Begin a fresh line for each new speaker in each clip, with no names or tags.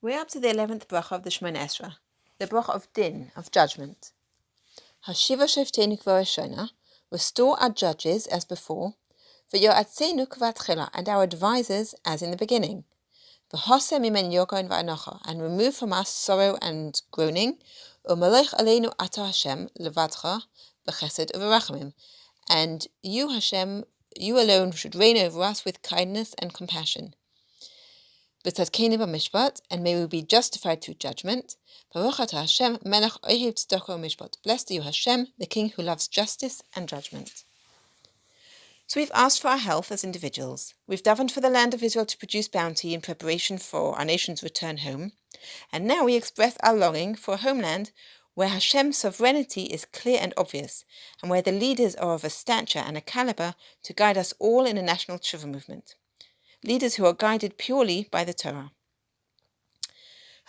We're up to the 11th bracha of the Shemona Esrei, the bracha of din, of judgment. Hashiva Shofatenu k'varashona, restore our judges as before, v'yo'atzenu k'vatchila, and our advisers as in the beginning. V'hoseh mimen yogon v'anocha, and remove from us sorrow and groaning. U'malech aleinu ata Hashem levadcha b'chesed u'v'rachamim, and you, Hashem, you alone should reign over us with kindness and compassion. V'tzadkenu b'mishpat, and may we be justified through judgment. Baruch atah Hashem melech ohev tzedakah u'mishpat. Blessed are you, Hashem, the King who loves justice and judgment. So we've asked for our health as individuals. We've davened for the land of Israel to produce bounty in preparation for our nation's return home. And now we express our longing for a homeland where Hashem's sovereignty is clear and obvious, and where the leaders are of a stature and a caliber to guide us all in a national tshuva movement. Leaders who are guided purely by the Torah.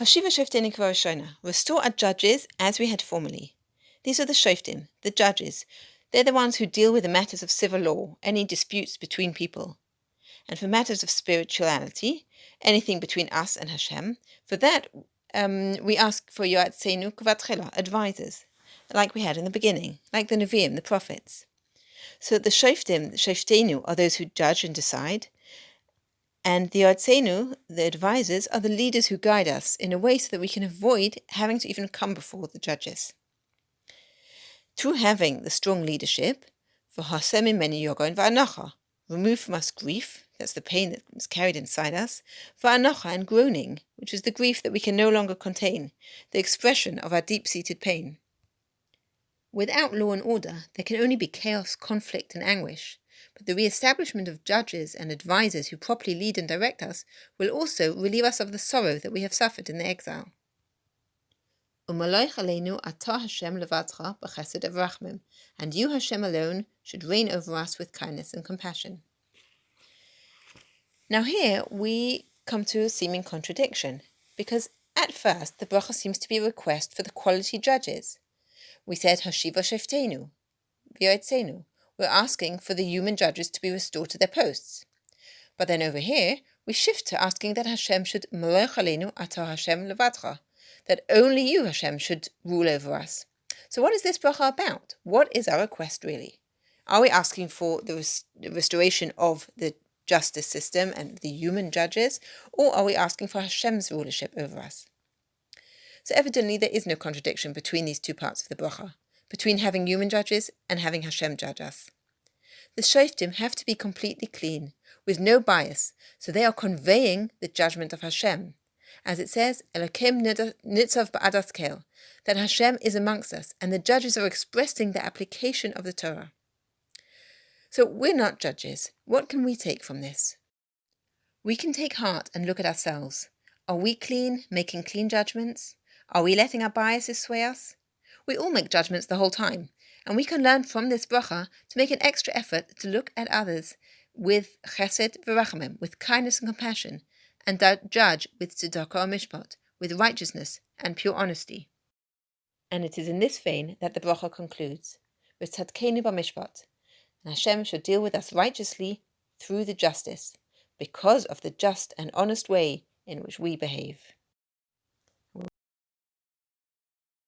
Hashiva Shofatenu k'varashona, restore our judges as we had formerly. These are the shoftim, the judges. They're the ones who deal with the matters of civil law, any disputes between people. And for matters of spirituality, anything between us and Hashem, for that we ask for Yoatzenu k'vatchila, advisors, like we had in the beginning, like the Nevi'im, the prophets. So the shoftim, the Shofatenu, are those who judge and decide, and the Yoatzenu, the advisors, are the leaders who guide us in a way so that we can avoid having to even come before the judges. Through having the strong leadership, v'hoseh mimenu yogon v'anocha, remove from us grief, that's the pain that is carried inside us, v'anocha, and groaning, which is the grief that we can no longer contain, the expression of our deep-seated pain. Without law and order, there can only be chaos, conflict, and anguish. But the re-establishment of judges and advisors who properly lead and direct us will also relieve us of the sorrow that we have suffered in the exile. U'malech aleinu atah Hashem levadcha b'chesed u'v'rachamim, and you, Hashem, alone should reign over us with kindness and compassion. Now here we come to a seeming contradiction, because at first the bracha seems to be a request for the quality judges. We said Hashiva Shofatenu v'yoatzenu. We're asking for the human judges to be restored to their posts. But then over here, we shift to asking that Hashem should malech aleinu atah Hashem levadcha, that only you, Hashem, should rule over us. So what is this bracha about? What is our request really? Are we asking for the restoration of the justice system and the human judges, or are we asking for Hashem's rulership over us? So evidently there is no contradiction between these two parts of the bracha, between having human judges and having Hashem judge us. The shoftim have to be completely clean, with no bias, so they are conveying the judgment of Hashem. As it says, Elokim nitzav ba'adas kel, that Hashem is amongst us, and the judges are expressing the application of the Torah. So we're not judges. What can we take from this? We can take heart and look at ourselves. Are we clean, making clean judgments? Are we letting our biases sway us? We all make judgments the whole time, and we can learn from this bracha to make an extra effort to look at others with chesed v'rachamim, with kindness and compassion, and judge with tzedakah u'mishpat, with righteousness and pure honesty. And it is in this vein that the bracha concludes, v'tzadkenu b'mishpat, and Hashem should deal with us righteously through the justice, because of the just and honest way in which we behave.